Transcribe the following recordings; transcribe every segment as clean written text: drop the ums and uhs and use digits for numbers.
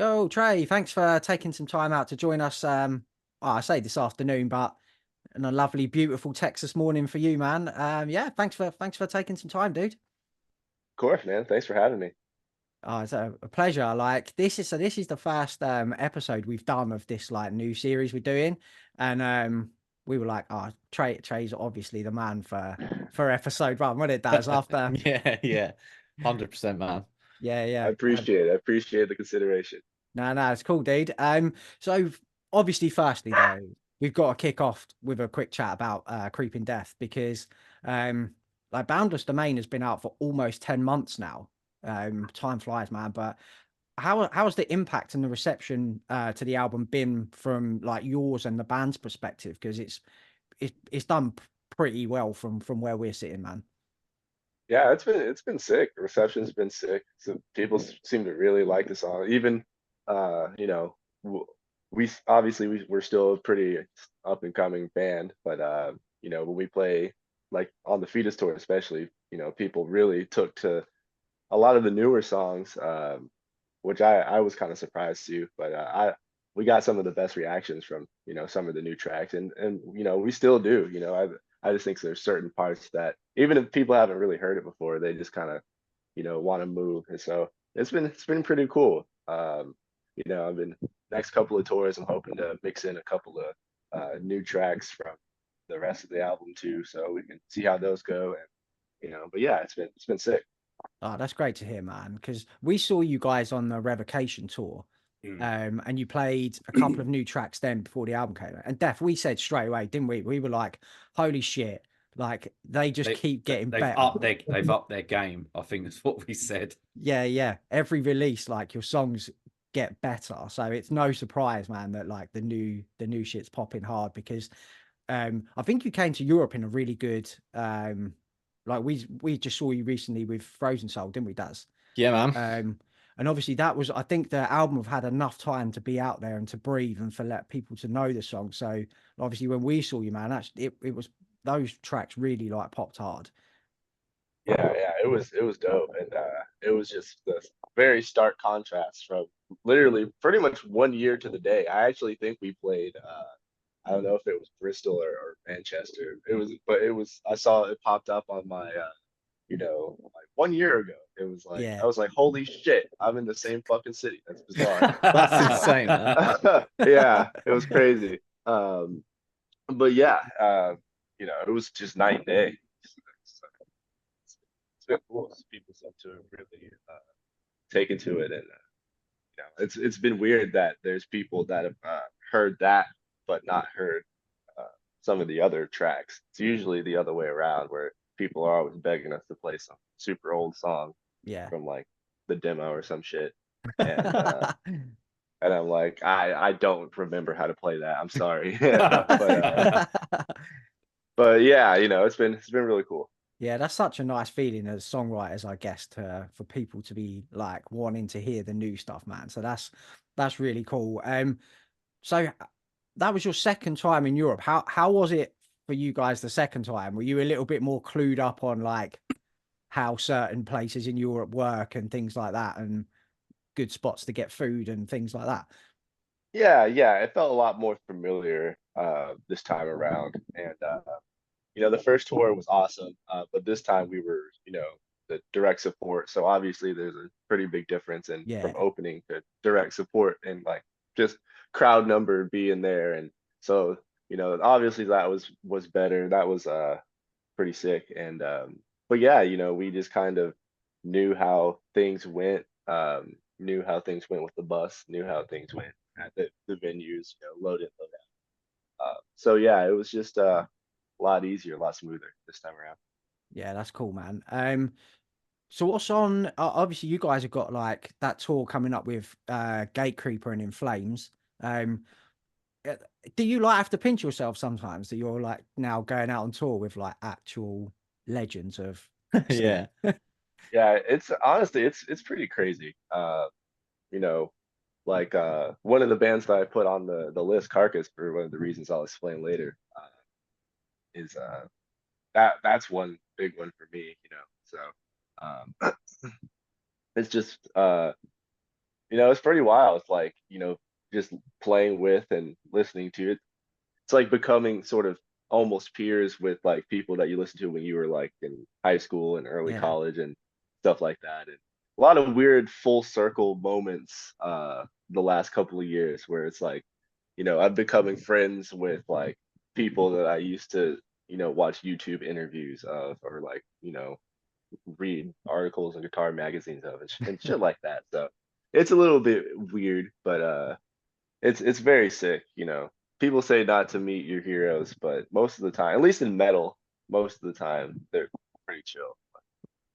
Yo, Trey, thanks for taking some time out to join us. Well, I say this afternoon, but in a lovely, beautiful Texas morning for you, man. Yeah, thanks for taking some time, dude. Of course, man. Thanks for having me. Oh, it's a pleasure. Like this is the first episode we've done of this like new series we're doing, and we were like, oh, Trey's obviously the man for episode one. When it does after, Yeah, yeah. 100%, man. yeah, I yeah. appreciate it. I appreciate the consideration. No, it's cool, dude. So obviously, firstly though, we've got to kick off with a quick chat about Creeping Death because like Boundless Domain has been out for almost 10 months now. Time flies, man. But how has the impact and the reception to the album been from like yours and the band's perspective? Because it's done pretty well from where we're sitting, man. Yeah, it's been sick. The reception's been sick. So people seem to really like the song. Even you know, we obviously we're still a pretty up and coming band, but when we play like on the Fetus tour especially, people really took to a lot of the newer songs, which I was kind of surprised too. But I we got some of the best reactions from some of the new tracks, and we still do. I just think there's certain parts that even if people haven't really heard it before, they just kind of want to move, and so it's been pretty cool. I've been next couple of tours, I'm hoping to mix in a couple of new tracks from the rest of the album too, so we can see how those go. And but yeah, it's been sick. Oh, that's great to hear, man. Because we saw you guys on the Revocation tour, Mm. and you played a couple of new tracks then before the album came out. And Def, we said straight away, didn't we? We were like, "Holy shit!" Like they just They, keep getting they've better. upped their game. I think that's what we said. Yeah, yeah. Every release, like your songs get better. So it's no surprise, man, that like the new shit's popping hard because I think you came to Europe in a really good like we just saw you recently with Frozen Soul, didn't we, Daz? Yeah, man. And obviously that was, I think the album have had enough time to be out there and to breathe and for let people to know the song. So obviously when we saw you, man, that's it was those tracks really like popped hard. Yeah, it was dope, and it was just the very stark contrast from literally pretty much 1 year to the day. I actually think we played. I don't know if it was Bristol or Manchester. But I saw it popped up on my, like 1 year ago. It was like I Yeah. was like, holy shit, I'm in the same fucking city. That's bizarre. That's insane, man. Yeah, it was crazy. But yeah, it was just night and day. It's been cool. People seem to have really taken to it, and it's been weird that there's people that have heard that but not heard uh, some of the other tracks. It's usually the other way around, where people are always begging us to play some super old song Yeah. from like the demo or some shit, and I'm like, I don't remember how to play that. I'm sorry, but yeah, it's been really cool. Yeah, that's such a nice feeling as songwriters, I guess, to for people to be like wanting to hear the new stuff, man. So that's really cool. So that was your second time in Europe. How was it for you guys the second time? Were you a little bit more clued up on like how certain places in Europe work and things like that, and good spots to get food and things like that? Yeah, it felt a lot more familiar this time around, and the first tour was awesome, but this time we were, the direct support. So obviously there's a pretty big difference in from Yeah, opening to direct support, and like just crowd number being there. And so, obviously that was better. That was pretty sick. And but yeah, we just kind of knew how things went with the bus, knew how things went at the venues, load in, load out. So yeah, it was just a lot easier, a lot smoother this time around. yeah, that's cool, man. So what's on? Obviously, you guys have got like that tour coming up with Gatecreeper and In Flames. Um, uh, do you like have to pinch yourself sometimes that you're like now going out on tour with like actual legends of the scene? Yeah. Yeah, it's honestly it's pretty crazy. You know, like one of the bands that I put on the list, Carcass, for one of the reasons I'll explain later, is that's one big one for me. So um, it's just it's pretty wild. It's like, just playing with and listening to it. It's like becoming sort of almost peers with like people that you listen to when you were like in high school and early Yeah. college and stuff like that. And a lot of weird full circle moments the last couple of years where it's like, I'm becoming friends with like people that I used to, watch YouTube interviews of, or like, read articles in guitar magazines of, and shit like that. So it's a little bit weird, but it's very sick. People say not to meet your heroes, but most of the time, at least in metal, most of the time they're pretty chill.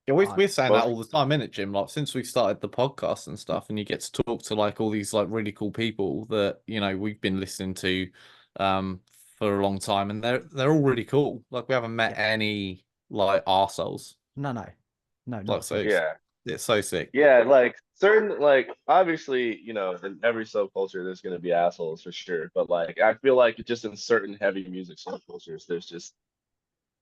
Yeah, we're saying that Most, all the time, innit, Jim? Like since we started the podcast and stuff, and you get to talk to like all these like really cool people that we've been listening to for a long time, and they're all really cool. Like we haven't met any like arseholes. No, Like not so, at all. yeah, it's so sick. yeah, like certain, like obviously, in every subculture there's gonna be assholes for sure, but like I feel like just in certain heavy music subcultures, there's just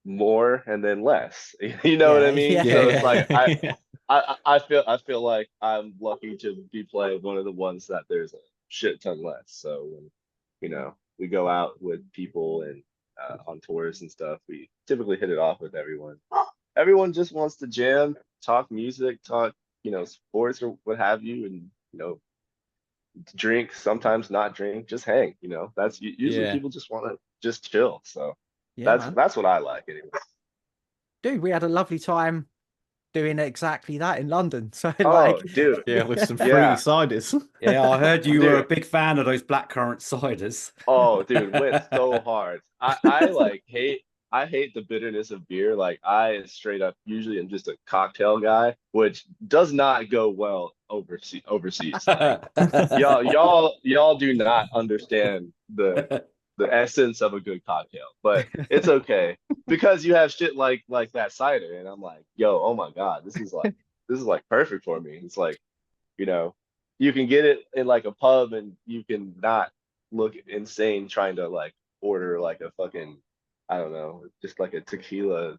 more and then less. You know what I mean? Yeah. So it's like Yeah. I feel like I'm lucky to be playing one of the ones that there's a shit ton less. So when we go out with people and on tours and stuff, we typically hit it off with everyone. Everyone just wants to jam, talk music, talk sports or what have you, and drink, sometimes not drink, just hang. That's usually Yeah. people just want to just chill. So Yeah, that's man. that's what I like anyway. Dude, we had a lovely time doing exactly that in London. So Oh, like, dude. Yeah, with some fruity Yeah. ciders. Yeah, I heard you were a Dude. big fan of those blackcurrant ciders. Oh, dude, went so hard. I like hate the bitterness of beer. Like I straight up usually am just a cocktail guy, which does not go well overseas. Like y'all do not understand the essence of a good cocktail, but it's okay because you have shit like that cider, and I'm like, yo, oh my God, this is like perfect for me. It's like, you know, you can get it in like a pub and you can not look insane trying to like order like a fucking, I don't know, just like a tequila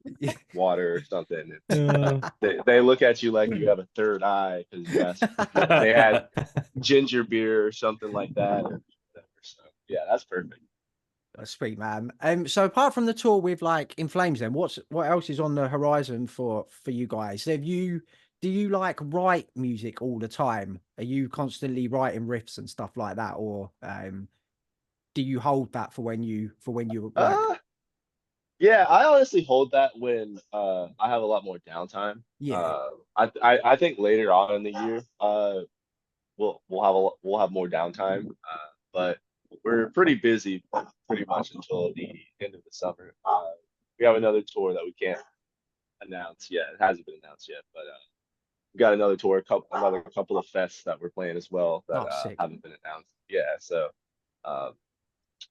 water or something. They look at you like you have a third eye because they had ginger beer or something like that or whatever. So yeah, that's perfect. That's sweet, man. So apart from the tour with like In Flames, then what else is on the horizon for you guys? Do you like write music all the time? Are you constantly writing riffs and stuff like that, or do you hold that for when you like? Yeah, I honestly hold that when I have a lot more downtime. Yeah, I think later on in the year we'll have more downtime, but we're pretty busy pretty much until the end of the summer. We have another tour that we can't announce yet. It hasn't been announced yet, but we got another tour, another couple of fests that we're playing as well that sick. haven't been announced. Yeah, so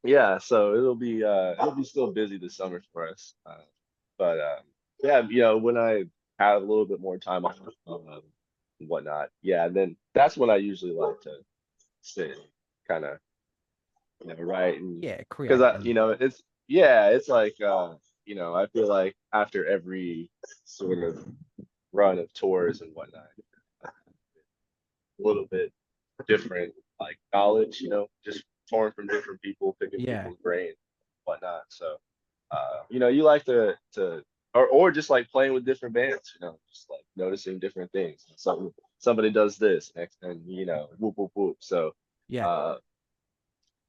yeah, so it'll be still busy this summer for us. But yeah, when I have a little bit more time off and whatnot, yeah, then that's when I usually like to sit and kind of write, and Yeah, because create. it's like I feel like after every sort of run of tours and whatnot, a little bit different like knowledge, just torn from different people, picking Yeah, people's brain, whatnot. So, you like to or just like playing with different bands, just like noticing different things. Somebody does this next, and whoop whoop whoop. So, yeah.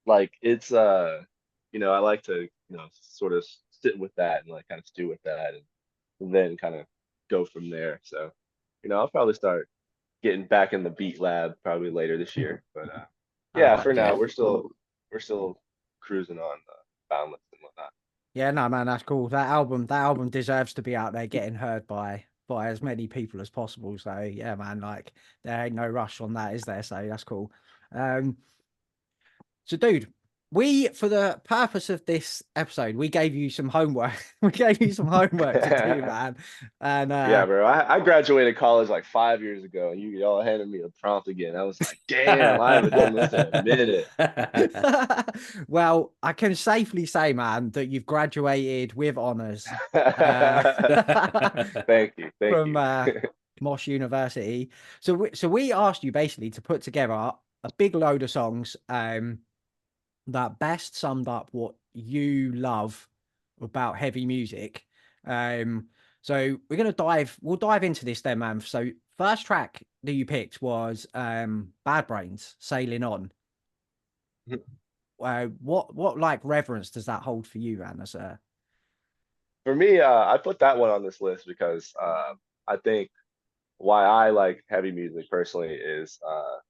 like it's I like to sort of sit with that and like kind of stew with that, and then kind of go from there. So, I'll probably start getting back in the beat lab probably later this year. But yeah, for now we're still cruising on Boundless and whatnot. Yeah, no, man, that's cool. That album deserves to be out there getting heard by as many people as possible. So yeah, man, like there ain't no rush on that, is there? So that's cool. So dude, for the purpose of this episode, we gave you some homework. We gave you some homework to do, man. And yeah, bro, I graduated college like 5 years ago, and you all handed me a prompt again. I was like, damn, I haven't done this in a minute. Well, I can safely say, man, that you've graduated with honors. Thank you. From Mosh University. So we asked you basically to put together a big load of songs that best summed up what you love about heavy music. So we'll dive into this then, man. So first track that you picked was Bad Brains, Sailing On. What like reverence does that hold for you, man? For me, I put that one on this list because I think why I like heavy music personally is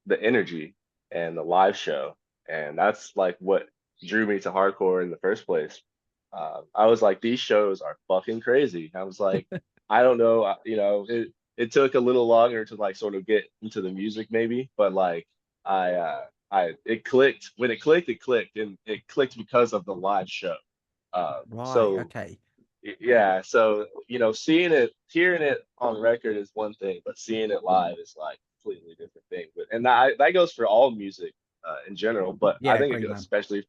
the energy and the live show. And that's like what drew me to hardcore in the first place. I was like, these shows are fucking crazy. I was like, I don't know, it took a little longer to like sort of get into the music maybe, but like it clicked. When it clicked, and it clicked because of the live show. Right, So okay. yeah, so hearing it on record is one thing, but seeing it live is like a completely different thing. And that goes for all music in general, but I Yeah, think it agree, goes man. especially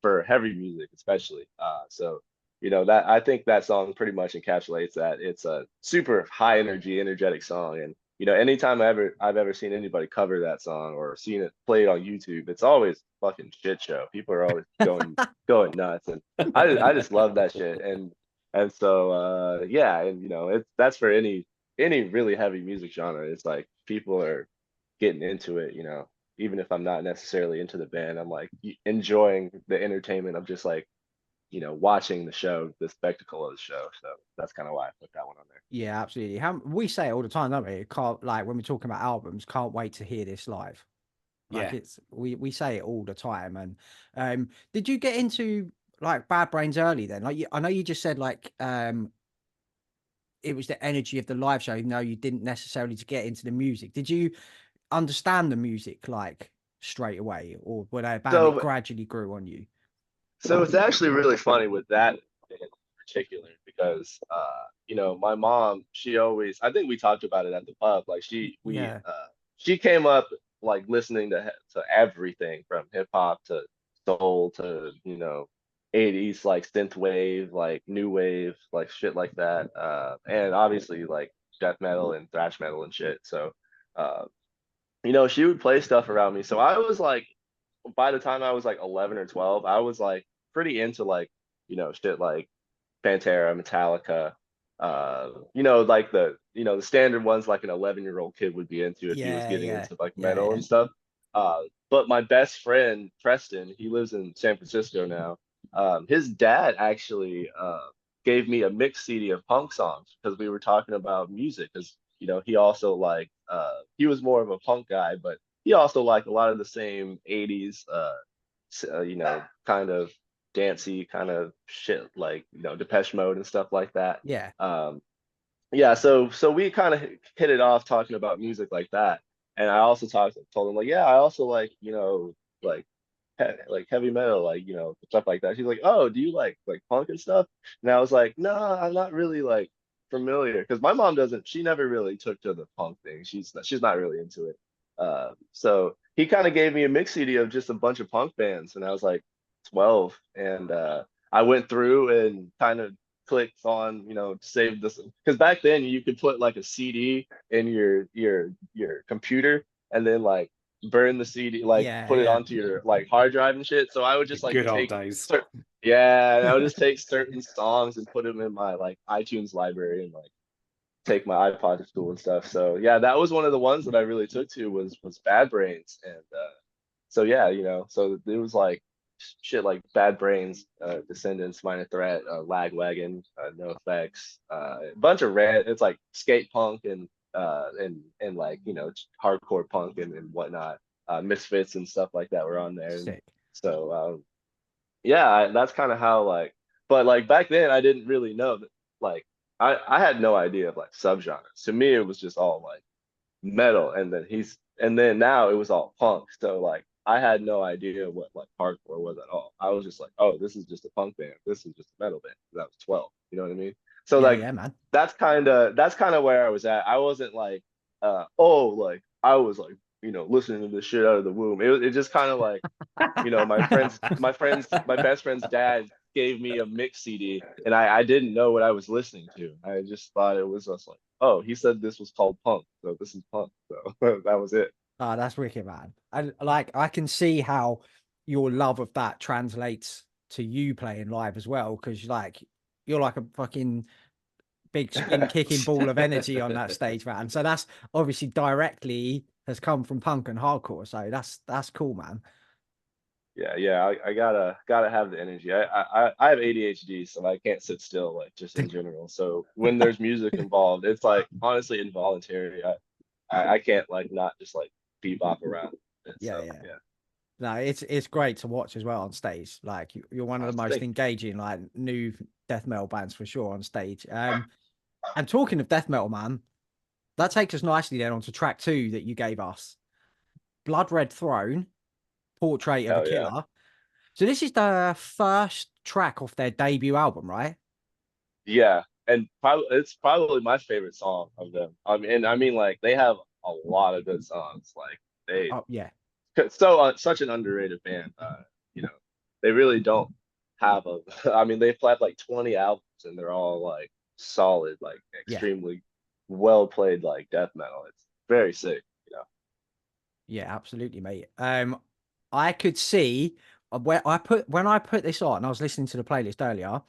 for heavy music, especially. So that I think that song pretty much encapsulates that. It's a super high energy, energetic song, and anytime I've ever seen anybody cover that song or seen it played on YouTube, it's always a fucking shit show. People are always going nuts, and I just love that shit. And so yeah, and that's for any really heavy music genre. It's like people are getting into it, even if I'm not necessarily into the band, I'm like enjoying the entertainment of just like, watching the show, the spectacle of the show. So that's kind of why I put that one on there. Yeah, absolutely. We say it all the time, don't we? Can't, like when we're talking about albums, can't wait to hear this live. Like Yeah. we say it all the time. And did you get into like Bad Brains early then? Like I know you just said like it was the energy of the live show, even though you didn't necessarily to get into the music. Did you understand the music like straight away, or were they a band that So gradually grew on you? so it's actually really funny with that in particular because my mom, she always, I think we talked about it at the pub, like Yeah. she came up like listening to everything from hip hop to soul to 80s like synth wave, like new wave, like shit like that, and obviously like death metal and thrash metal and shit. So uh she would play stuff around me, so I was like, by the time I was like 11 or 12, I was like pretty into like, shit like Pantera, Metallica, like the standard ones like an 11-year-old kid would be into if he was Yeah, getting yeah, into like yeah, metal yeah. and stuff. But my best friend, Preston, he lives in San Francisco now. His dad actually gave me a mix CD of punk songs because we were talking about music because, he also like, he was more of a punk guy, but he also liked a lot of the same 80s, kind of dancey kind of shit like Depeche Mode and stuff like that. Yeah. Yeah, so we kind of hit it off talking about music like that, and I also told him like, yeah, I also like like like heavy metal, like stuff like that. She's like, oh, do you like punk and stuff? And I was like, no, I'm not really like familiar because my mom doesn't. She never really took to the punk thing. She's not really into it. So he kind of gave me a mix CD of just a bunch of punk bands, and I was like 12, and I went through and kind of clicked on, save this because back then you could put like a CD in your computer and then like burn the CD, like Yeah, put it yeah. onto your like hard drive and shit. So I would The just like good old take days. yeah, and I would just take certain songs and put them in my like iTunes library and like take my iPod to school and stuff. So yeah, that was one of the ones that I really took to was Bad Brains. And so yeah, so it was like shit like Bad Brains, Descendants, Minor Threat, Lagwagon, No Effects, a bunch of it's like skate punk and like hardcore punk and whatnot, Misfits and stuff like that were on there. And Sick. so yeah, that's kind of how like, but like back then I didn't really know that like I had no idea of like subgenres. To me, it was just all like metal, and then now it was all punk. So like I had no idea what like hardcore was at all. I was just like, oh, this is just a punk band. This is just a metal band. 'Cause I was 12. You know what I mean? So Yeah, like yeah, man. that's kind of where I was at. I wasn't like oh, like I was like listening to this shit out of the womb. It just kind of like my best friend's dad gave me a mix CD, and I didn't know what I was listening to. I just thought it was just like, oh, he said this was called punk, so this is punk. So that was it. Oh, that's wicked, man. And like, I can see how your love of that translates to you playing live as well, because like you're like a fucking big spin kicking ball of energy on that stage, man. So that's obviously directly has come from punk and hardcore. So that's cool, man. Yeah. I gotta have the energy. I have ADHD, so I can't sit still, like just in general. So when there's music involved, it's like honestly involuntary. I can't like not just like bebop around. And Yeah. yeah. No, it's great to watch as well on stage. Like you're one of the most engaging like new death metal bands for sure on stage. And talking of death metal, man, that takes us nicely then onto track 2 that you gave us, Blood Red Throne, Portrait of a Killer. So this is the first track off their debut album, right? Yeah, and it's probably my favorite song of them. I mean, like they have a lot of good songs. Like they, such an underrated band. You know, they really don't have a. I mean, they've had like 20 albums, and they're all like solid, like extremely well played, like death metal. It's very sick. You know. Yeah, absolutely, mate. I could see when I put this on, I was listening to the playlist earlier.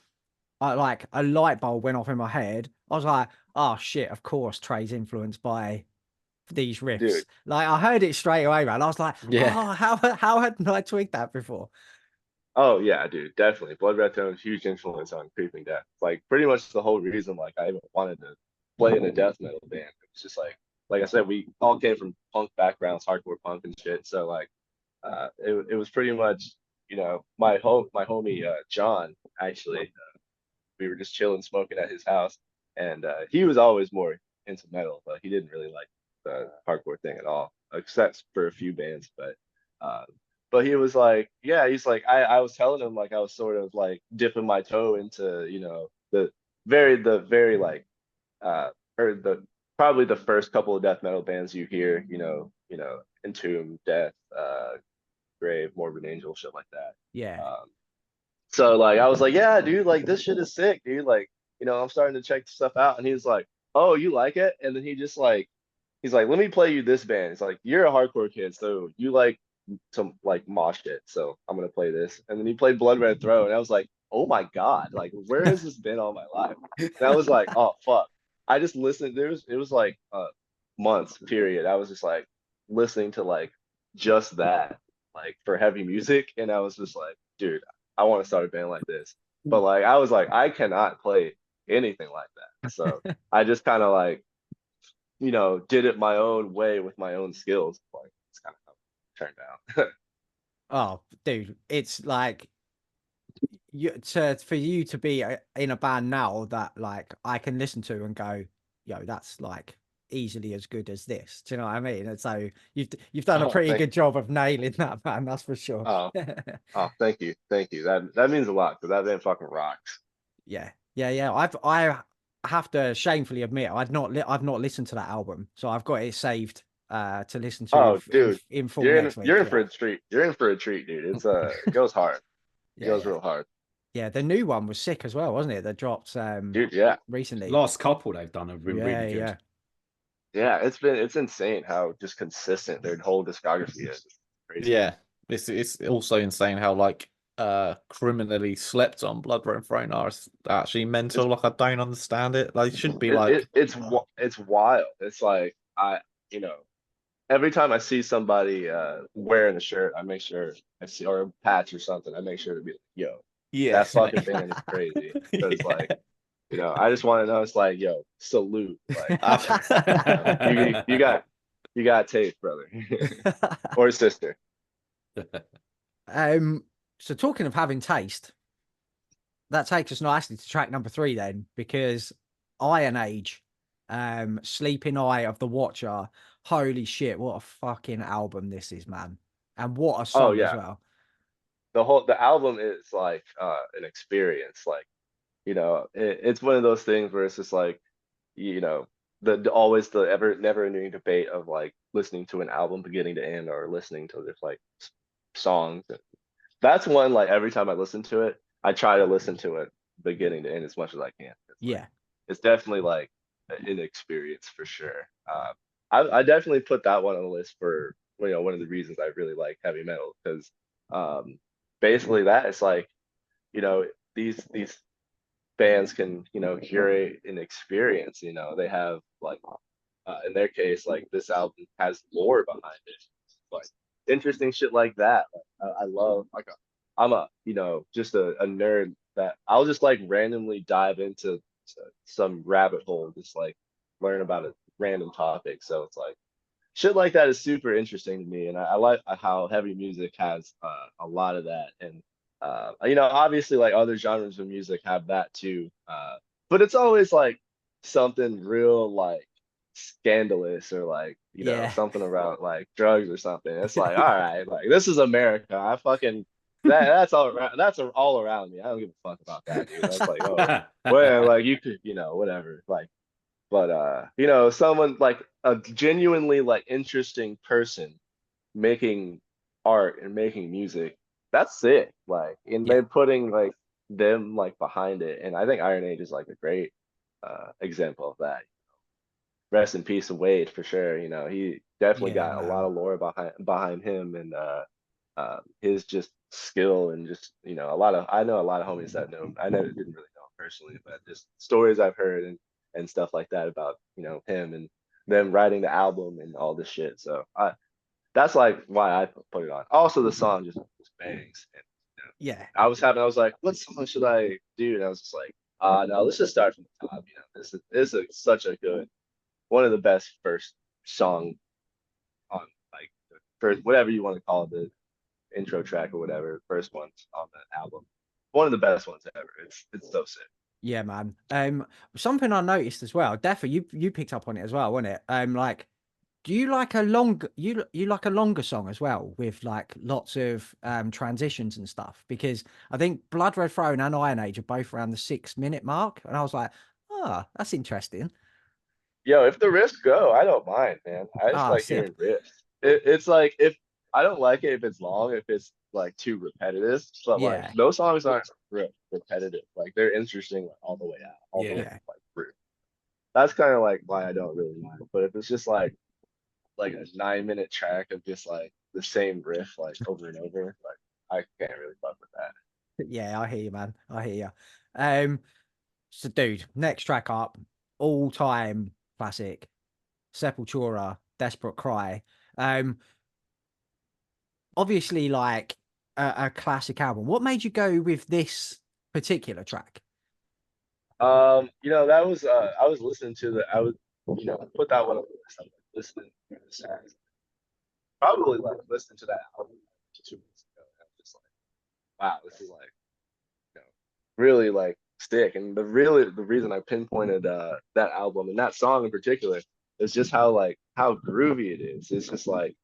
I like a light bulb went off in my head. I was like, oh shit, of course Trey's influenced by these riffs. Dude. Like I heard it straight away, man. I was like, oh, how hadn't I twigged that before? Oh yeah, dude, definitely. Blood Red Throne, huge influence on Creeping Death. Like pretty much the whole reason like I even wanted to play in a death metal band. It was just like I said, we all came from punk backgrounds, hardcore punk and shit. So like it was pretty much, you know, my homie John actually, we were just chilling smoking at his house, and he was always more into metal, but he didn't really like the hardcore thing at all, except for a few bands. But he was like, yeah, he's like, I was telling him like I was sort of like dipping my toe into, you know, the very like or the probably the first couple of death metal bands you hear, you know, Entomb, Death, Grave, Morbid Angel, shit like that. Yeah. So like I was like, yeah, dude, like this shit is sick, dude. Like, you know, I'm starting to check stuff out. And he's like, oh, you like it? And then he's like, let me play you this band. It's like, you're a hardcore kid, so you like some like mosh shit. So I'm gonna play this. And then he played Blood Red Throne. And I was like, oh my God, like where has this been all my life? And I was like, oh fuck. I just listened. It was like months period. I was just like listening to like just that, like for heavy music. And I was just like, dude, I want to start a band like this. But like I was like, I cannot play anything like that. So I just kind of like, you know, did it my own way with my own skills. Like it's kind of how it turned out. Oh, dude, it's like for you to be in a band now that like I can listen to and go, yo, that's like easily as good as this. Do you know what I mean? And so you've done a pretty good job of nailing that, man. That's for sure. Oh, thank you. That means a lot because that band fucking rocks. Yeah. I have to shamefully admit I've not listened to that album, so I've got it saved to listen to. Dude, in full you're next week. You're in for a treat. You're in for a treat, dude. It's it goes hard. It goes real hard. Yeah, the new one was sick as well, wasn't it? That dropped dude, yeah, recently. Last couple they've done have been really good. Yeah, it's insane how just consistent their whole discography is. Crazy. Yeah, it's also insane how like criminally slept on Blood Red Throne are actually mental. Like I don't understand it. Like it should be like it's wild. It's like you know, every time I see somebody wearing a shirt, I make sure I see, or a patch or something, I make sure to be like, yo, that fucking band is crazy. Because like, you know, I just want to know. It's like, yo, salute. Like, you got tape, brother, or sister. So talking of having taste, that takes us nicely to track number 3 then, because Iron Age, Sleeping Eye of the Watcher. Holy shit, what a fucking album this is, man. And what a song as well. The album is like an experience. Like, you know, it's one of those things where it's just like, you know, always the never ending debate of like listening to an album beginning to end or listening to just like songs. That's one, like every time I listen to it, I try to listen to it beginning to end as much as I can. Yeah. It's definitely like an experience for sure. I definitely put that one on the list for one of the reasons I really like heavy metal because basically that it's like these bands can curate an experience. They have like in their case like this album has lore behind it, like interesting shit like that. Like, I love like I'm a just a nerd that I'll just like randomly dive into some rabbit hole, just like learn about a random topic. So it's like shit like that is super interesting to me, and I like how heavy music has a lot of that. And obviously like other genres of music have that too, but it's always like something real like scandalous or like Yeah. something about like drugs or something. It's like all right, like this is America. I fucking that's all around. That's all around me. I don't give a fuck about that, dude. That's like, oh, well, like you could, whatever. Like, but someone like a genuinely like interesting person making art and making music, that's it. Like, and Yeah. they're putting like them like behind it. And I think Iron Age is like a great example of that. Rest in peace, Wade, for sure. He definitely Yeah, got a lot man. of lore behind him, and his just skill, and just I know a lot of homies that know him. I never didn't really know him personally, but just stories I've heard and stuff like that about him and them writing the album and all this shit. So that's like why I put it on. Also, the song just bangs. And, Yeah. I was like, what song should I do? And I was just like, no, let's just start from the top. This is such a good, one of the best first song on like the first, whatever you want to call it, the intro track or whatever, first ones on that album. One of the best ones ever. It's so sick. Yeah, man. Something I noticed as well, definitely you picked up on it as well, wasn't it? Like, do you like a you like a longer song as well with like lots of transitions and stuff? Because I think Blood Red Throne and Iron Age are both around the 6 minute mark, and I was like, oh, that's interesting. Yo, if the riffs go, I don't mind, man. I just Ah, like sick. hearing riffs. It's like if I don't like it if it's long, if it's like too repetitive. But like Yeah, those songs aren't repetitive. Like they're interesting like, all the way out, all the way Yeah. yeah, like through. That's kind of like why I don't really mind. But if it's just like a 9 minute track of just like the same riff like over and over, like I can't really fuck with that. yeah. I hear you, man. I hear you. Um, so dude, next track up, all time classic, Sepultura, Desperate Cry. Um, obviously like a classic album. What made you go with this particular track? That was I was listening to I was put that one on the list. I was listening to the songs. Probably like listening to that album 2 weeks ago. And I'm just like, wow, this is like really like stick. And the reason I pinpointed that album and that song in particular is just how groovy it is. It's just like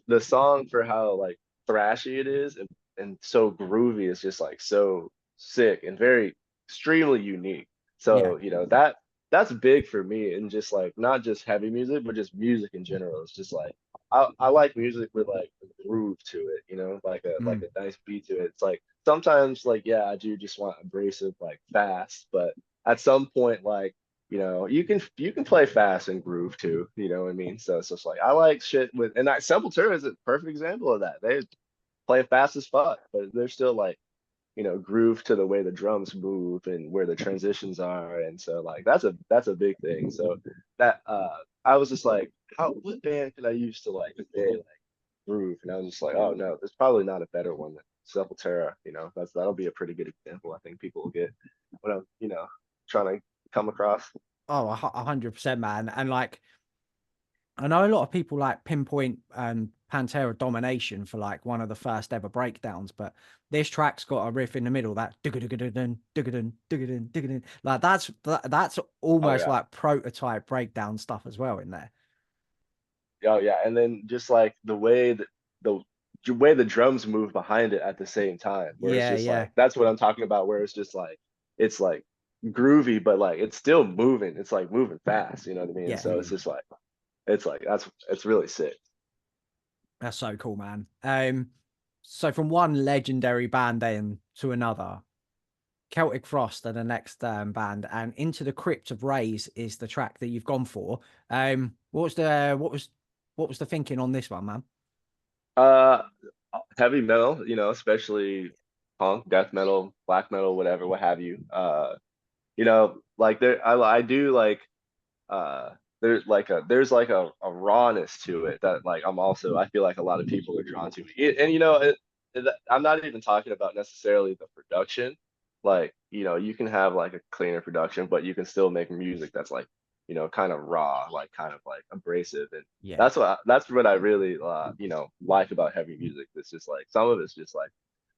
the song for how like thrashy it is and so groovy is just like so sick and very extremely unique. Yeah, So, that's big for me, and just like not just heavy music, but just music in general. It's just like I like music with like a groove to it, like mm, a nice beat to it. It's like sometimes like yeah, I do just want abrasive like fast, but at some point like you can play fast and groove too. You know what I mean? So it's just like I like shit with, and that Sepultura is a perfect example of that. They play fast as fuck, but they're still like groove to the way the drums move and where the transitions are, and so like that's a big thing. So that I was just like, what band could I use to like convey like groove? And I was just like, oh no, there's probably not a better one than Sepultura. That'll be a pretty good example. I think people will get what I'm trying to come across. oh, 100%, man. And like I know a lot of people like pinpoint Pantera Domination for like one of the first ever breakdowns, but this track's got a riff in the middle that like that's Oh almost yeah. like prototype breakdown stuff as well in there. Oh yeah, and then just like the way the drums move behind it at the same time, where it's Yeah, just yeah, like that's what I'm talking about, where it's like groovy, but like it's still moving. It's like moving fast, you know what I mean? yeah. So it's just like it's really sick. That's so cool, man. So from one legendary band then to another, Celtic Frost are the next band, and Into the Crypt of Rays is the track that you've gone for. What was the thinking on this one, man? Heavy metal, you know, especially punk, death metal, black metal, whatever, what have you. You know, like I do like there's like a rawness to it that like I feel like a lot of people are drawn to it. And you know, I'm not even talking about necessarily the production. Like, you know, you can have like a cleaner production, but you can still make music that's like, you know, kind of raw, like kind of like abrasive. And Yeah, that's what I really you know, like about heavy music. It's just like some of it's just like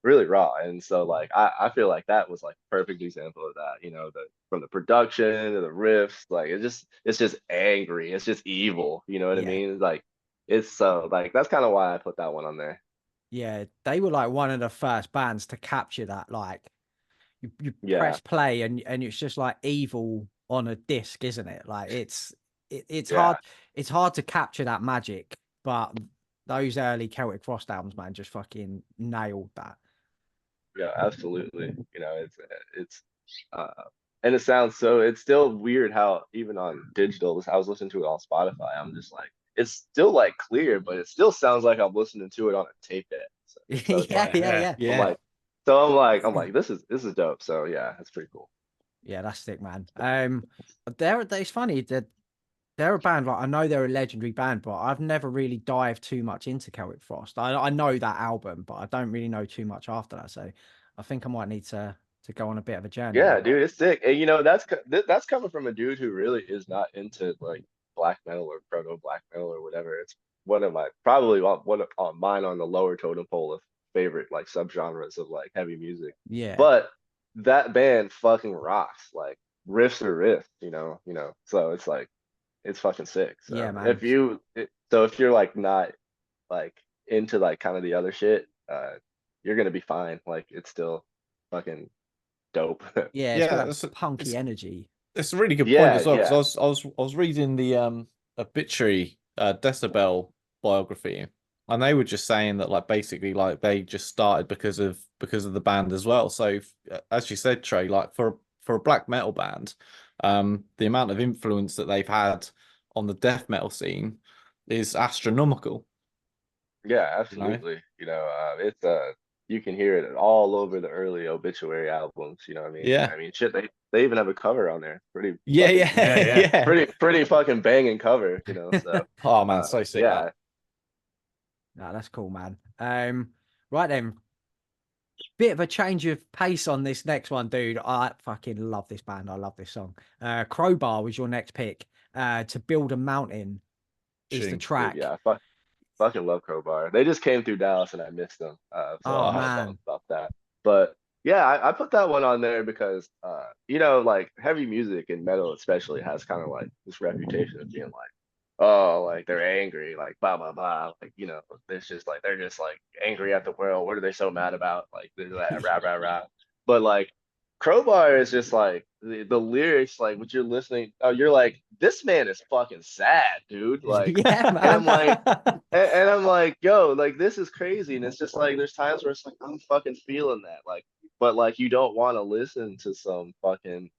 really raw. And so like I feel like that was like a perfect example of that, you know, from the production to the riffs, like it's just angry, it's just evil, you know what I yeah, mean? Like it's so like that's kind of why I put that one on there. yeah. They were like one of the first bands to capture that. Like you Yeah, press play and it's just like evil on a disc, isn't it? Like it's yeah, hard to capture that magic, but those early Celtic Frost albums, man, just fucking nailed that. yeah, absolutely. You know, it's uh and it sounds so it's still weird how even on digital, I was listening to it on Spotify, I'm just like it's still like clear, but it still sounds like I'm listening to it on a tape deck. So it's Yeah, like yeah, I'm Yeah. like I'm like this is dope. So yeah, it's pretty cool. yeah. That's sick, man. It's funny that they're a band, like I know they're a legendary band, but I've never really dived too much into Celtic Frost. I know that album, but I don't really know too much after that. So I think I might need to go on a bit of a journey with Yeah, it. dude, it's sick. And you know, that's coming from a dude who really is not into like black metal or proto black metal or whatever. It's one of my probably one of mine on the lower totem pole of favorite like subgenres of like heavy music. Yeah, But that band fucking rocks. Like riffs are riffs, you know. So it's like it's fucking sick. yeah, So man. if you're like not like into like kind of the other shit, you're gonna be fine. Like it's still fucking dope. Yeah, it's got Yeah, that punky it's energy. it's a really good point Yeah, as well, yeah. because I was reading the obituary Decibel biography, and they were just saying that like basically like they just started because of the band as well. So as you said, Trey, like for a black metal band, the amount of influence that they've had on the death metal scene is astronomical. Yeah, You know? absolutely. You know, it's you can hear it all over the early obituary albums, you know what I mean? Yeah, I mean, shit, they even have a cover on there. Pretty yeah, fucking Yeah, yeah, yeah. yeah. pretty fucking banging cover, you know. So, Oh man, so sick that. yeah. No, that's cool, man. Right then, bit of a change of pace on this next one, dude. I fucking love this band. I love this song. Crowbar was your next pick. To Build a Mountain is the Tune. Dude, track. yeah, fucking love Crowbar. They just came through Dallas and I missed them. So Oh I'm kind of Oh, bummed man, about that. But yeah, I put that one on there because you know, like heavy music and metal especially has kind of like this reputation of being like, oh, like they're angry, like blah blah blah. Like, you know, it's just like they're just like angry at the world. What are they so mad about? Like they're like rah rah rah. But like Crowbar is just like the lyrics, like what you're listening, oh, you're like, this man is fucking sad, dude. Like, yeah, and man. I'm like, and I'm like, yo, like this is crazy. And it's just like there's times where it's like I'm fucking feeling that. Like, but like you don't want to listen to some fucking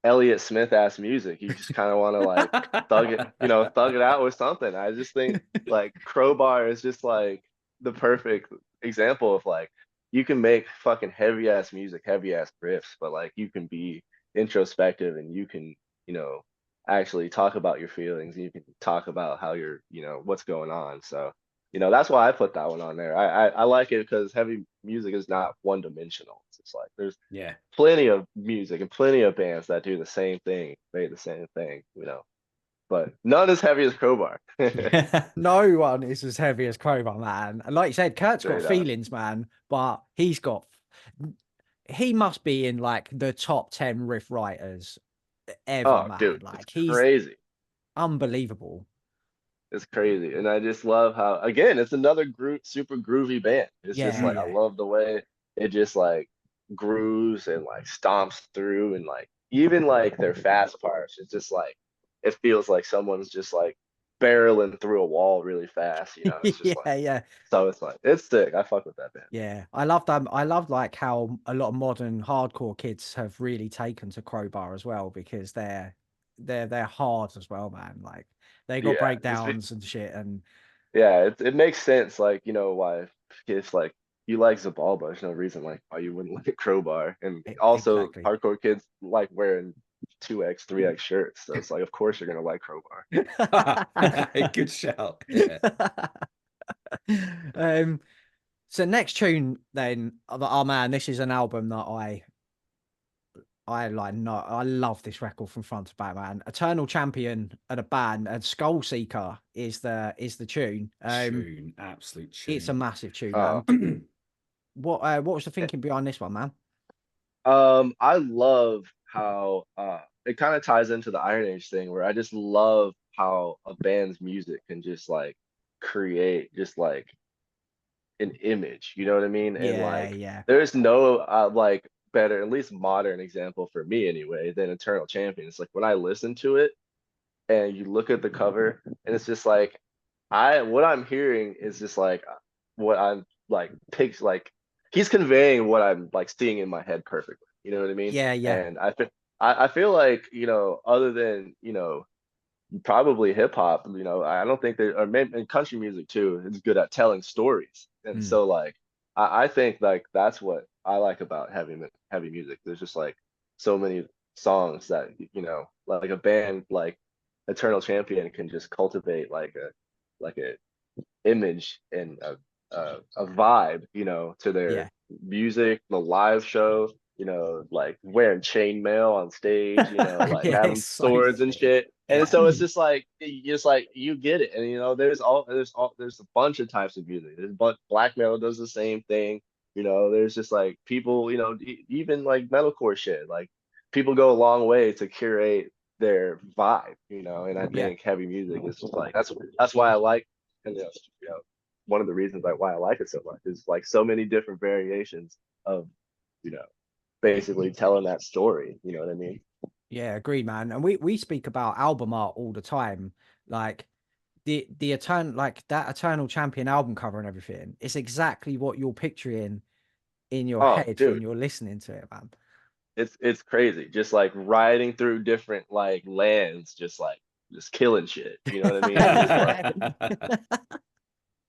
Elliott Smith ass music. You just kind of want to like thug it, you know, thug it out with something. I just think like Crowbar is just like the perfect example of like you can make fucking heavy ass music, heavy ass riffs, but like you can be introspective and you can, you know, actually talk about your feelings. You can talk about how you're, you know, what's going on. So, you know, that's why I put that one on there. I like it because heavy music is not one dimensional. It's just like there's Yeah. plenty of music and plenty of bands that do the same thing, say the same thing, you know, but none as heavy as Crowbar. No one is as heavy as Crowbar, man. And like you said, Kurt's got Straight up. feelings, man, but he must be in like the top 10 riff writers ever, Oh, man. dude, it's Like he's crazy. unbelievable. It's crazy. And I just love how, again, it's another super groovy band. It's just Yeah, like, I yeah. love the way it just like grooves and like stomps through and like even like their fast parts. It's just like, it feels like someone's just like barreling through a wall really fast, you know. It's just like, yeah. so it's like, it's sick. I fuck with that band. Yeah, I love them. I love like how a lot of modern hardcore kids have really taken to Crowbar as well, because they're hard as well, man. Like they got Yeah, breakdowns and shit, and yeah, it makes sense, like, you know, why if like you like Zabalba, there's no reason like why you wouldn't like Crowbar. And also exactly. hardcore kids like wearing 2X, 3X shirts. So it's like, of course you're gonna like Crowbar. Good shout. Yeah. So next tune then, oh man, this is an album that I like. No, I love this record from front to back, man. Eternal Champion of the band, and Skull Seeker is the tune. Tune, absolute tune. It's a massive tune, man. What was the thinking behind this one, man? I love how it kind of ties into the Iron Age thing, where I just love how a band's music can just like create just like an image, you know what I mean? And like Yeah. there's no like better, at least modern example for me anyway, than Eternal Champion. It's like when I listen to it and you look at the cover and it's just like what I'm hearing is just like what I'm like like he's conveying what I'm like seeing in my head perfectly. You know what I mean? Yeah. And I feel like, you know, other than, you know, probably hip hop, you know, I don't think that, or maybe in country music too, is good at telling stories. And so like I think like that's what I like about heavy music. There's just like so many songs that, you know, like a band like Eternal Champion can just cultivate like a image and a vibe, you know, to their music, the live show, you know, like wearing chainmail on stage, you know, like having swords and shit. And so it's just like you get it. And you know, there's a bunch of types of music. Black metal does the same thing. You know, there's just like people, you know, even like metalcore shit. Like people go a long way to curate their vibe, you know, and I think heavy music is just like that's why I like, and you know, one of the reasons why I like it so much is like so many different variations of, you know, basically telling that story. You know what I mean? Yeah, agreed, man. And we speak about album art all the time, like the Eternal Champion album cover and everything. It's exactly what you're picturing in your head when you're listening to it, man. It's crazy, just like riding through different like lands, just killing shit. You know what I mean?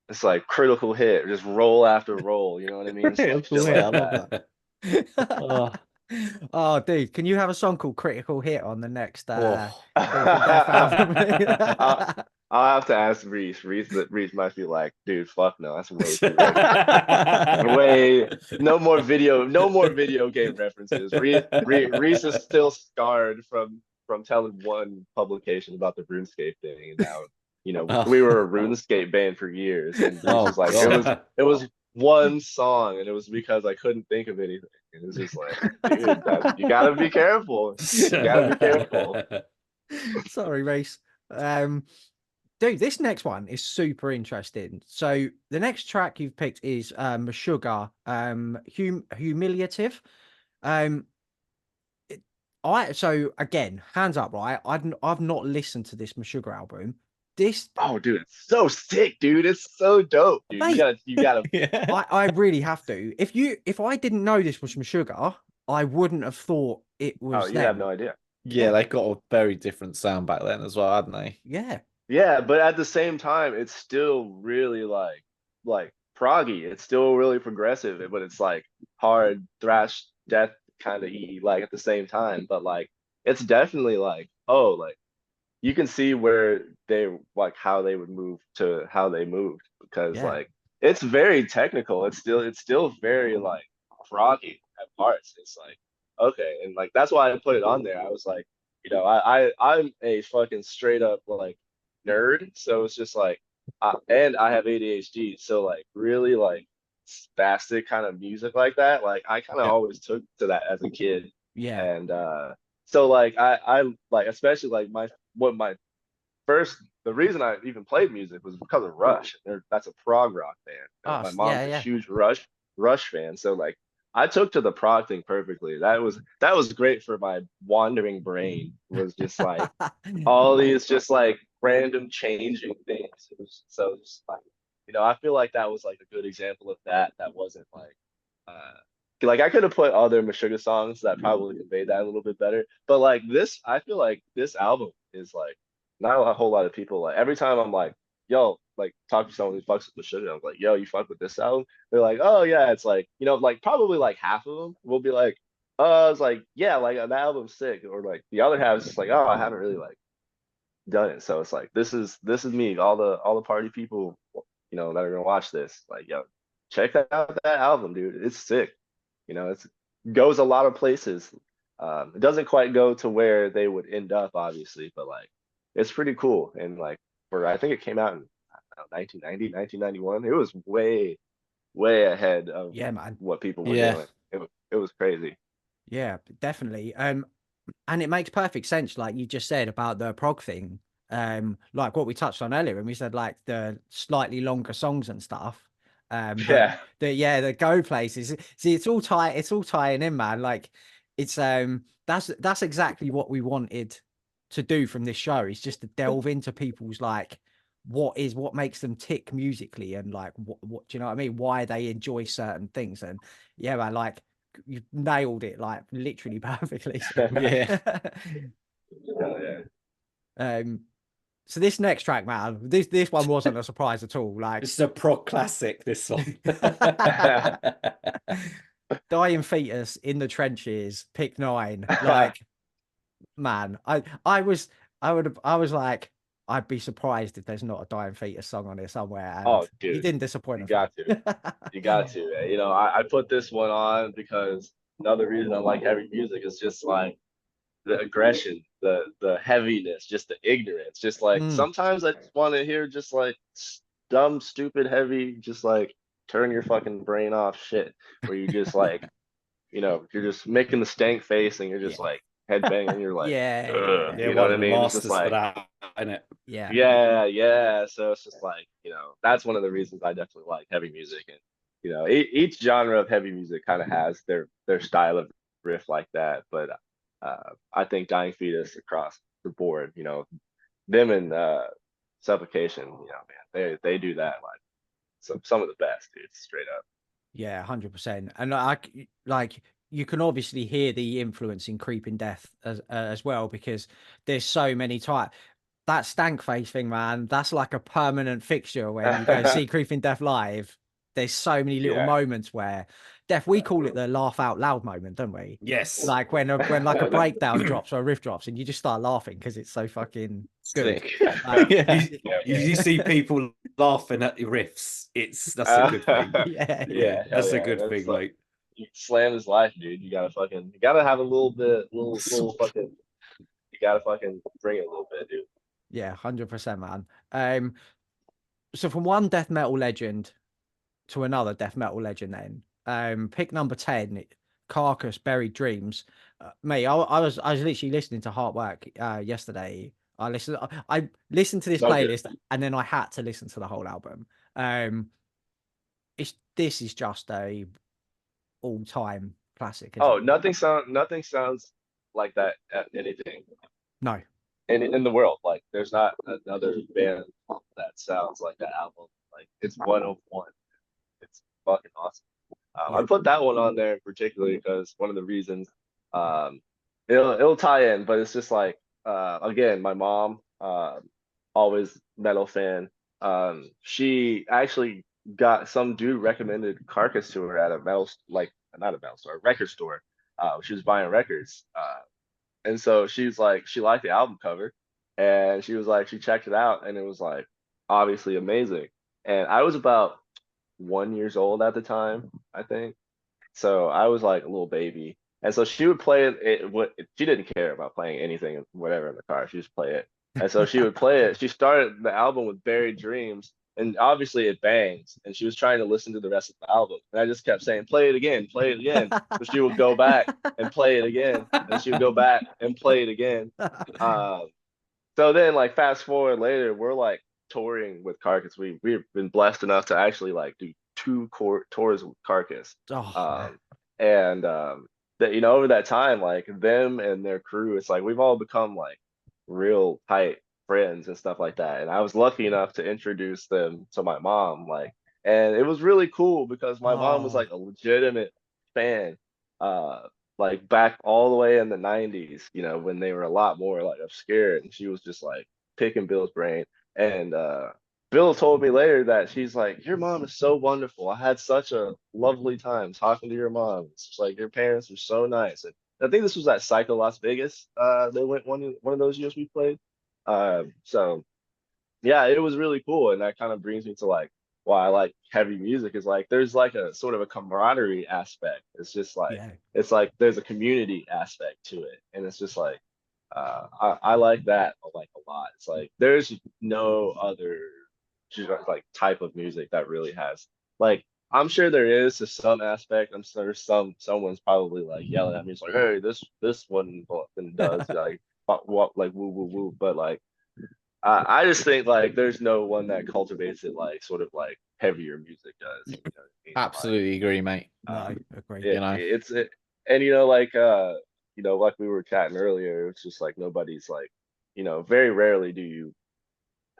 It's like critical hit, just roll after roll. You know what I mean? Like, I love that. Oh, dude, can you have a song called Critical Hit on the next I'll have to ask Reese. Reese might be like, dude, fuck no, that's way too way. No more video game references. Reese is still scarred from telling one publication about the RuneScape thing, and now, you know, we were a RuneScape band for years, and Reese was like, it was one song, and it was because I couldn't think of anything. And it was just like, dude, you gotta be careful. You gotta be careful. Sorry, Reese. Dude, this next one is super interesting. So the next track you've picked is Meshuggah, Humiliative. So again, hands up, right? I've not listened to this Meshuggah album. Oh, dude, it's so sick, dude. It's so dope, dude. Mate, you gotta. I really have to. If I didn't know this was Meshuggah, I wouldn't have thought it was. Oh, you have no idea. Yeah, they got a very different sound back then as well, hadn't they? Yeah. Yeah, but at the same time, it's still really like proggy. It's still really progressive, but it's like hard thrash death kind of like at the same time. But like it's definitely like, oh, like you can see where they like how they would move to how they moved, because like it's very technical. It's still very like proggy at parts. It's like, okay, and like that's why I put it on there. I was like, you know, I'm a fucking straight up like nerd, so it's just like and I have ADHD, so like really like spastic kind of music like that, like I kind of always took to that as a kid. And so like I like, especially like the reason I even played music was because of Rush. That's a prog rock band. My mom's a huge Rush fan, so like I took to the prog thing perfectly. That was great for my wandering brain. Was just like all these just like random changing things. It was so just like, I feel like that was like a good example of that. That wasn't like I could have put other Meshuggah songs that probably conveyed that a little bit better. But like this, I feel like this album is like not a whole lot of people. Like every time I'm like, yo, like talk to someone who fucks with Meshuggah, I'm like, yo, you fuck with this album? They're like, oh yeah, it's like, like probably like half of them will be like, I was like, yeah, like that album's sick. Or like the other half is just like, oh, I haven't really like done it. So it's like this is me, all the party people, that are gonna watch this. Like, yo, check out that album, dude. It's sick. It's goes a lot of places. It doesn't quite go to where they would end up, obviously, but like it's pretty cool. And like for I think it came out in 1990, 1991. It was way, way ahead of Yeah, man. what people were Yeah. doing. It was crazy. Yeah, definitely. And it makes perfect sense, like you just said about the prog thing. Like what we touched on earlier, and we said like the slightly longer songs and stuff. Yeah. The go places. See, it's all tying in, man. Like it's that's exactly what we wanted to do from this show. Is just to delve into people's like what makes them tick musically, and like what do you know what I mean? Why they enjoy certain things. And yeah, man, like you nailed it like literally perfectly. Yeah. Yeah. So this next track, man, this one wasn't a surprise at all. Like This is a prog classic, this song. Dying Fetus in the Trenches, pick 9. Like, man, I was like, I'd be surprised if there's not a Dying Fetus song on here somewhere. And Oh, dude, he didn't disappoint you us. got to. You got to. I put this one on because another reason I like heavy music is just like the aggression, the heaviness, just the ignorance. Just like sometimes I just want to hear just like dumb, stupid, heavy, just like turn your fucking brain off shit where you just like, you're just making the stank face and you're just like headbanging. You're like, Yeah, "Ugh," Yeah, you know one what I of the mean? It's masters just for like, that, isn't it? yeah. yeah. So it's just like, that's one of the reasons I definitely like heavy music. And, each genre of heavy music kind of has their style of riff like that. But I think Dying Fetus across the board, them and Suffocation, man, they do that like some of the best, dude, straight up. Yeah, 100%. And like you can obviously hear the influence in Creeping Death as well, because there's so many types. That stank face thing, man, that's like a permanent fixture when you go see Creeping Death live. There's so many little Yeah. moments where we call it the laugh out loud moment, don't we? Yes. Like when like a breakdown drops or a riff drops and you just start laughing because it's so fucking good. Sick. Like, You see people laughing at the riffs. That's a good thing. yeah. That's a yeah, good that's thing, like, like. you slam his life, dude. You gotta have a little fucking, you gotta fucking bring it a little bit, dude. Yeah, 100%, man. So from one death metal legend to another death metal legend, then pick number 10, Carcass, Buried Dreams. Mate, I was literally listening to Heartwork yesterday. I listened to this So good. playlist and then I had to listen to the whole album. This is just a all-time classic. Oh, Isn't it? nothing sounds like that at anything No. in the world. Like there's not another band that sounds like that album. Like it's 101. It's fucking awesome. I put that one on there particularly because one of the reasons, it'll tie in, but it's just like, again, my mom, always metal fan. She actually got some dude recommended Carcass to her at a not a metal store, a record store. She was buying records. And so she's like, she liked the album cover and she was like, she checked it out and it was like obviously amazing. And I was about 1 year old at the time, I think. So I was like a little baby. And so she would play she didn't care about playing anything, whatever in the car. She just play it. And so she would play it. She started the album with Buried Dreams, and obviously it bangs. And she was trying to listen to the rest of the album. And I just kept saying, play it again, play it again. So she would go back and play it again. And she would go back and play it again. So then like fast forward later, we're like touring with Carcass. We've been blessed enough to actually like do 2 tours with Carcass. And that over that time, like them and their crew, it's like we've all become like real tight. friends and stuff like that. And I was lucky enough to introduce them to my mom, like, and it was really cool because my mom was Oh, like a legitimate fan, uh, like back all the way in the 90s, you know, when they were a lot more like obscure, and she was just like picking Bill's brain. And Bill told me later that she's like, your mom is so wonderful. I had such a lovely time talking to your mom. It's just like your parents are so nice. And I think this was at Psycho Las Vegas. They went one of those years we played. So yeah, it was really cool, and that kind of brings me to like why I like heavy music is like there's like a sort of a camaraderie aspect. It's just like yeah, there's a community aspect to it, and it's just like I like that like a lot. It's like there's no other like type of music that really has like I'm sure there is to some aspect. I'm sure someone's probably like yelling at me. It's like, hey, this one fucking does like what like woo woo woo, but like I just think like there's no one that cultivates it like sort of like heavier music does. You know what I mean? Absolutely agree, mate. no, agree. You know, It's it, and you know like we were chatting earlier, it's just like nobody's like very rarely do you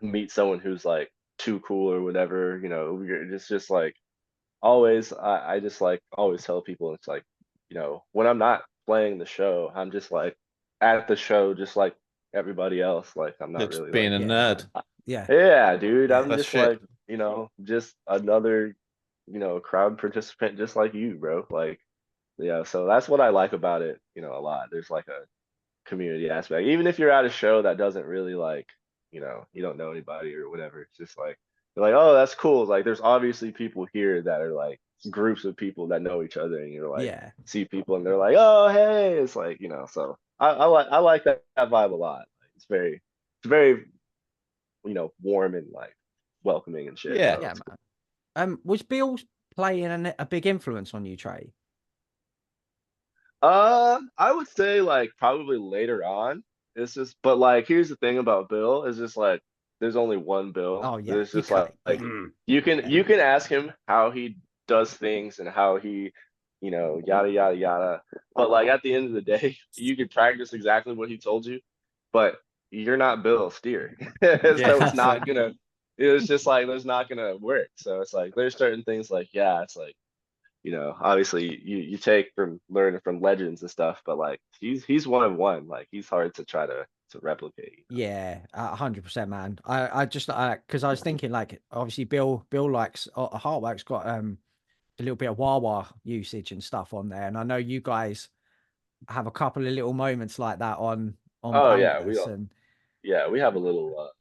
meet someone who's like too cool or whatever. It's just like always I just like always tell people it's like when I'm not playing the show, I'm just like at the show just like everybody else. Like I'm not just really being like a Yeah, nerd. yeah, yeah, dude, yeah, I'm That's just shit. like just another crowd participant just like you, bro. Like yeah, so that's what I like about it, a lot. There's like a community aspect. Even if you're at a show that doesn't really like, you don't know anybody or whatever. It's just like you're like, oh, that's cool. Like there's obviously people here that are like groups of people that know each other, and you're like yeah. see people and they're like, oh, hey, it's like So I like that vibe a lot. Like, it's very warm and like welcoming and shit. Yeah. So Yeah, it's cool. man. Was Bill playing a big influence on you, Trey? I would say like probably later on. It's just, but like here's the thing about Bill is just like there's only one Bill. Oh yeah, There's you just cut it. like Yeah, Mm. yeah, you can ask him how he does things and how he, yada yada yada. But like at the end of the day, you could practice exactly what he told you, but you're not Bill Steer. Yeah, So it's that's it. not gonna it's just like there's not gonna work. So it's like there's certain things like yeah, it's like obviously you take from learning from legends and stuff, but like he's one of one. Like he's hard to try to replicate. yeah, 100%, man. I just because I was thinking like obviously Bill likes Heartwork's got a little bit of wah wah usage and stuff on there, and I know you guys have a couple of little moments like that on Oh yeah, Boundless, and we have a little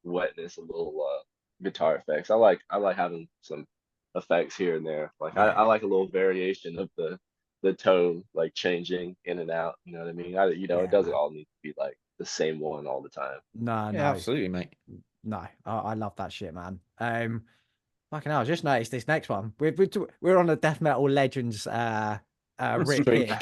wetness, a little guitar effects. I like having some effects here and there. Like I yeah, like a little variation of the tone like changing in and out. You know what I mean? It yeah, doesn't man. all need to be like the same one all the time. No, Yeah, no, absolutely, mate. no. I love that shit, man. Fucking hell, I just noticed this next one. We're on a death metal legends rip Straight. here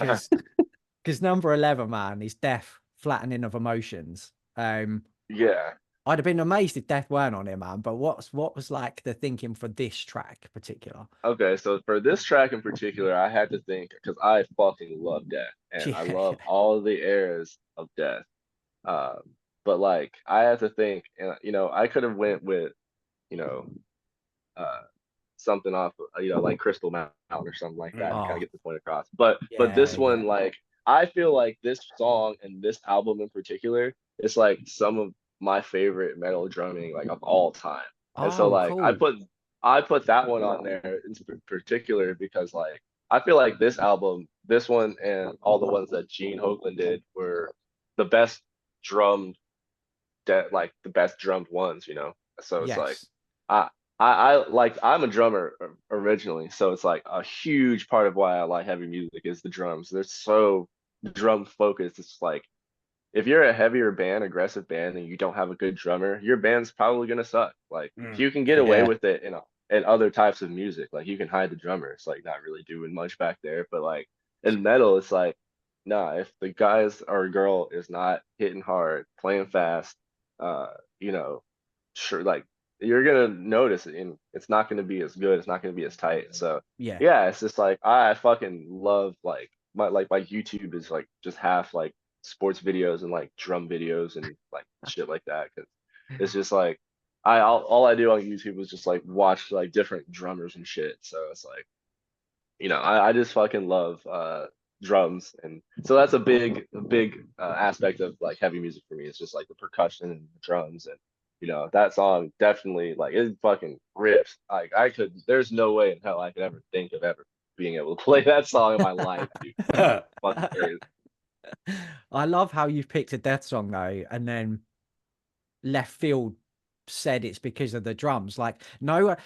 because number 11, man, is Death Flattening of Emotions. Yeah. I'd have been amazed if Death weren't on here, man. But what was like the thinking for this track in particular? Okay, so for this track in particular, I had to think because I fucking love Death and I Yeah, love all the eras of Death. Um, but like I had to think, and I could have went with you know uh something off like Crystal Mountain or something like that to kind of oh get the point across. But yeah, this yeah, one, like I feel like this song and this album in particular, it's like some of my favorite metal drumming like of all time. And so oh like cool, I put that one on there in particular because like I feel like this album, this one and all the ones that Gene Hoglan did were the best drummed like the best drummed ones. So it's like yes, I I like I'm a drummer originally, so it's like a huge part of why I like heavy music is the drums. They're so drum focused. It's like if you're a heavier band, aggressive band, and you don't have a good drummer, your band's probably gonna suck. Like Mm. you can get away Yeah. with it in other types of music. Like you can hide the drummer. It's like not really doing much back there. But like in metal, it's like, nah, if the guys or girl is not hitting hard, playing fast, uh, you know, sure, like you're gonna notice it and it's not gonna be as good. It's not gonna be as tight. So yeah, yeah, it's just like I fucking love like my YouTube is like just half like sports videos and like drum videos and like shit like that. Cause it's just like all I do on YouTube is just like watch like different drummers and shit. So it's like, I just fucking love drums, and so that's a big aspect of like heavy music for me. It's just like the percussion and the drums, and that song definitely like it fucking rips. Like there's no way in hell I could ever think of ever being able to play that song in my life, dude. Fucking crazy. I love how you've picked a death song though, and then left field said it's because of the drums. Like, no,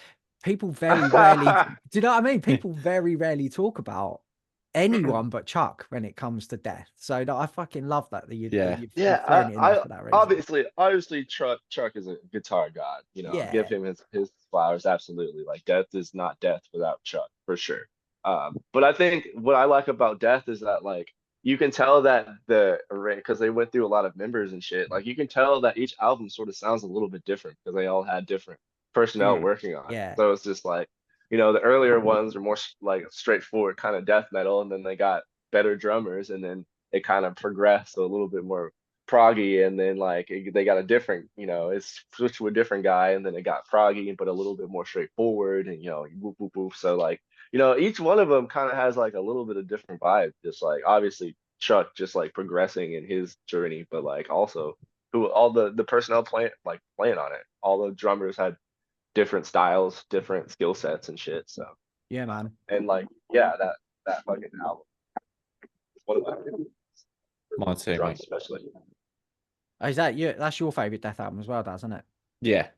people very rarely, do you know what I mean? People very rarely talk about anyone but Chuck when it comes to death. So I fucking love that you've Yeah, thrown it in there for that reason. obviously Chuck is a guitar god. Give him his flowers. Absolutely, like death is not death without Chuck for sure. But I think what I like about death is that like you can tell that the array, because they went through a lot of members and shit. Like you can tell that each album sort of sounds a little bit different because they all had different personnel working on it. Yeah. So it's just like, the earlier ones are more like straightforward kind of death metal, and then they got better drummers, and then it kind of progressed a little bit more proggy, and then like they got a different, it's switched to a different guy, and then it got proggy but a little bit more straightforward, and whoop whoop whoop. So like, each one of them kind of has like a little bit of different vibe. Just like obviously Chuck just like progressing in his journey, but like also who all the personnel playing on it. All the drummers had different styles, different skill sets and shit. So yeah, man. And like, yeah, that fucking album. One of my favorites. Mine too, Drums, mate. especially. Is that that's your favorite death album as well, doesn't it? Yeah,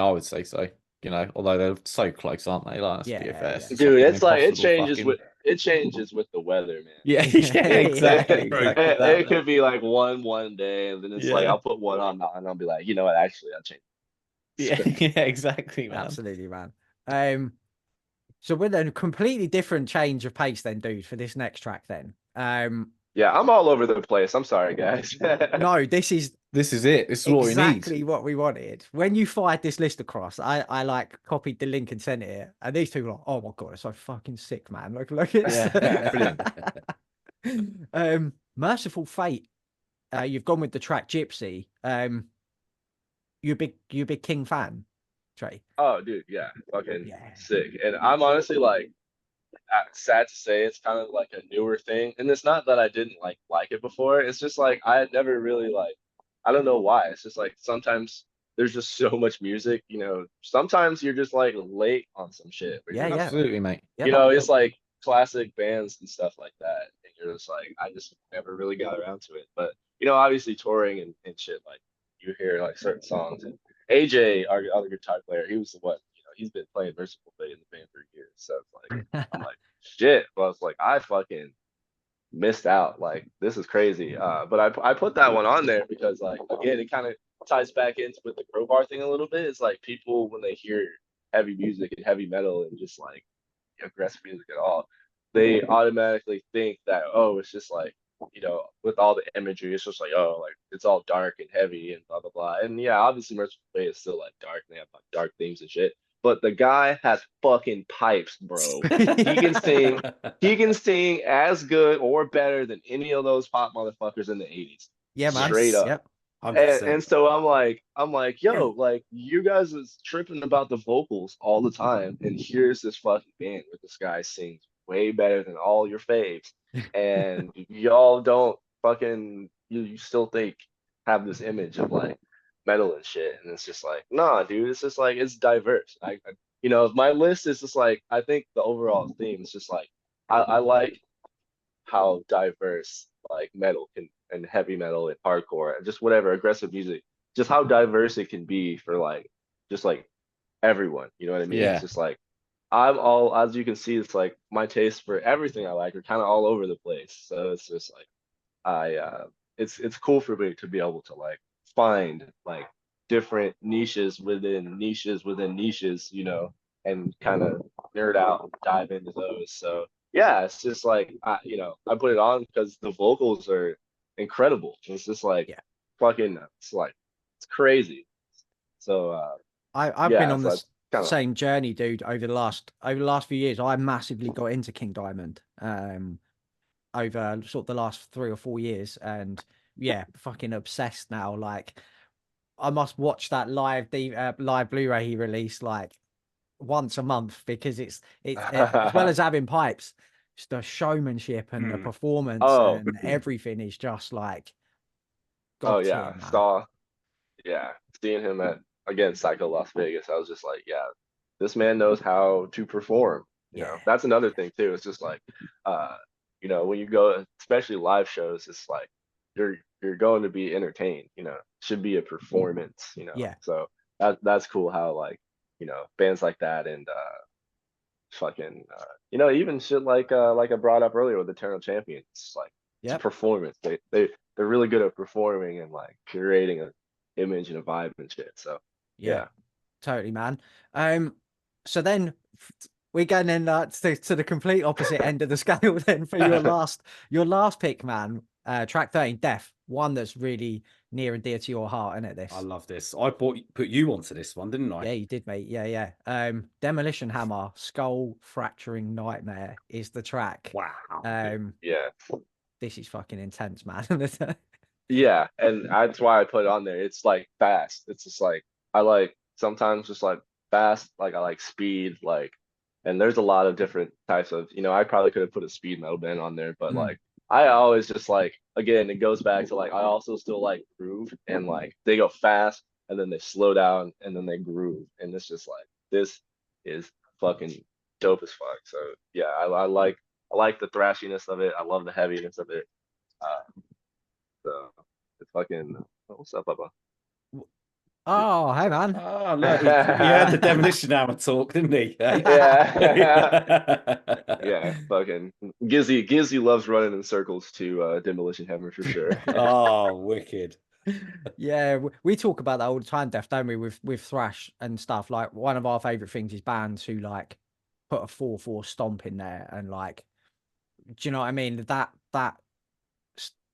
I would say so. Although they're so close, aren't they? Like, let's be fair. Yeah. Dude, it's like it impossible changes with the weather, man. Yeah, exactly. It could be like one day, and then it's like I'll put one on and I'll be like, you know what, actually I'll change. Yeah, exactly, man. Absolutely, man. So with a completely different change of pace then, dude, for this next track then. Yeah, I'm all over the place. I'm sorry, guys. No, this is it. This is what we need. exactly what we wanted. When you fired this list across, I like copied the link and sent it, and these two were like, "Oh my god, it's so fucking sick, man! Look at Brilliant. Mercyful Fate. You've gone with the track Gypsy. You a big King fan, Trey? Oh, dude, yeah, fucking sick. And I'm honestly like, sad to say, it's kind of like a newer thing. And it's not that I didn't like it before. It's just like I had never really I don't know why. It's just like sometimes there's just so much music. Sometimes you're just like late on some shit. Yeah, absolutely, mate. It's like classic bands and stuff like that. And you're just like, I just never really got around to it. But obviously touring and shit, like you hear like certain songs. And AJ, our other guitar player, he was the one. He's been playing Mercyful Fate in the band for years. So it's like I'm like, shit. But it's like I fucking missed out. Like this is crazy. But I put that one on there because like again, it kind of ties back into with the Crowbar thing a little bit. It's like people when they hear heavy music and heavy metal and just like aggressive music at all, they automatically think that it's just like with all the imagery, it's just like like it's all dark and heavy and blah blah blah. And yeah, obviously Mercyful Fate is still like dark and they have like dark themes and shit. But the guy has fucking pipes, bro. He can sing as good or better than any of those pop motherfuckers in the 80s. Yeah, man. Straight up. Yep. And so I'm like, yo, like you guys is tripping about the vocals all the time, and here's this fucking band where this guy sings way better than all your faves, and y'all don't fucking you still have this image of like metal and shit, and it's just like, nah, dude, it's just like it's diverse. My list is just like I think the overall theme is just like I like how diverse like metal can and heavy metal and hardcore and just whatever aggressive music, just how diverse it can be for like just like everyone. You know what I mean? Yeah. It's just like I'm all, as you can see, it's like my taste for everything I like are kind of all over the place. So it's just like it's cool for me to be able to like find like different niches within niches within niches, and kind of nerd out and dive into those. So yeah, it's just like I put it on because the vocals are incredible. It's just like fucking it's crazy. So I've been on this same journey, dude, over the last few years. I massively got into King Diamond. over sort of the last 3 or 4 years, and yeah, fucking obsessed now. Like, I must watch that live live Blu-ray he released like once a month, because it's as well as having pipes, just the showmanship and the performance Oh. and everything is just like Oh God yeah, tier, man. seeing him at again Psycho Las Vegas, I was just like, yeah, this man knows how to perform. You know, Yeah. that's another thing too. It's just like, you know, when you go, especially live shows, it's like you're going to be entertained. You know, should be a performance. You know, Yeah. so that's cool how like, you know, bands like that and fucking you know, even shit like I brought up earlier with Eternal Champions, it's like it's a Yep. performance. They're really good at performing and like curating an image and a vibe and shit. So Yeah, totally, man. So then we're going in to the complete opposite end of the scale then for your last pick, man. Track 13, Death, one that's really near and dear to your heart, isn't it? This. I love this. I put you onto this one, didn't I? Yeah, you did, mate. Yeah. Demolition Hammer, Skull Fracturing Nightmare is the track. Wow. yeah. This is fucking intense, man. Yeah, and that's why I put it on there. It's like fast. It's just like I like sometimes just like fast, like I like speed, like, and there's a lot of different types of, you know, I probably could have put a speed metal band on there, but like I always just like, again, it goes back to like I also still like groove, and like they go fast and then they slow down and then they groove, and it's just like this is fucking dope as fuck. So yeah, I like the thrashiness of it. I love the heaviness of it. So it's fucking what's up, Bubba? Oh, hey, man. Oh, look, he heard the Demolition Hammer talk, didn't he? Yeah. Yeah, fucking Gizzy loves running in circles to Demolition Hammer for sure. Oh, wicked. Yeah, we talk about that all the time, Def, don't we? With thrash and stuff. Like, one of our favorite things is bands who like put a 4/4 stomp in there, and like, do you know what I mean? That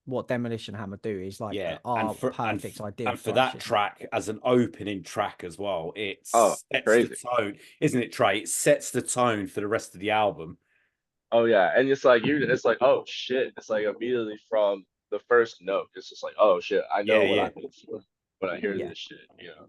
what Demolition Hammer do is like our perfect idea. And for that track as an opening track as well, it sets crazy. the tone, isn't it, Trey? It sets the tone for the rest of the album. Oh yeah, and it's like it's like, oh shit, it's like immediately from the first note, it's just like, oh shit, I know what I'm in for when I hear this shit, you know.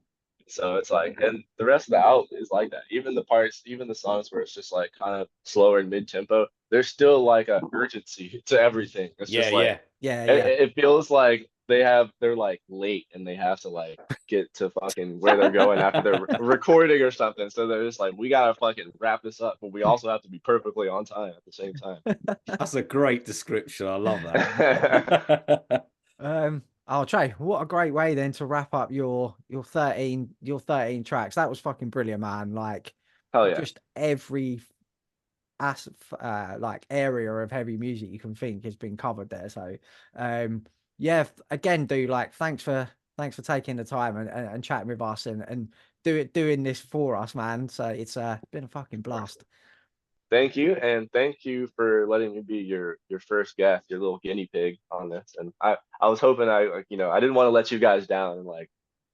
So it's like, and the rest of the album is like that. Even the parts, even the songs where it's just like kind of slower and mid tempo, there's still like a urgency to everything. It's just like, it feels like they're like late and they have to like get to fucking where they're going after they're recording or something. So they're just like, we gotta fucking wrap this up, but we also have to be perfectly on time at the same time. That's a great description. I love that. Oh, Trey, what a great way then to wrap up your 13 tracks. That was fucking brilliant, man. Like, hell yeah, just every like area of heavy music you can think has been covered there. So yeah, again, dude, like, thanks for taking the time and chatting with us and doing this for us, man. So it's been a fucking blast. Thank you, and thank you for letting me be your first guest, your little guinea pig on this. And I was hoping I didn't want to let you guys down and like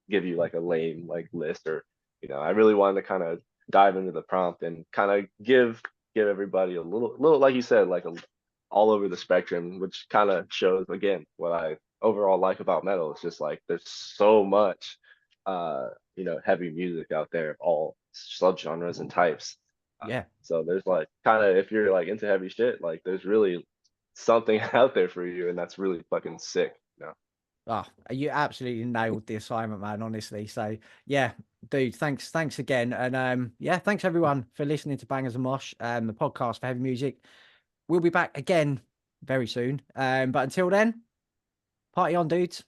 give you like a lame like list, or I really wanted to kind of dive into the prompt and kind of give everybody a little like you said, like all over the spectrum, which kind of shows again what I overall like about metal. It's just like there's so much heavy music out there of all subgenres and types. Yeah. So there's like kind of, if you're like into heavy shit, like there's really something out there for you, and that's really fucking sick. Oh, you absolutely nailed the assignment, man, honestly. So yeah, dude, thanks again. And yeah, thanks everyone for listening to Bangers and Mosh, the podcast for heavy music. We'll be back again very soon. But until then, party on, dudes.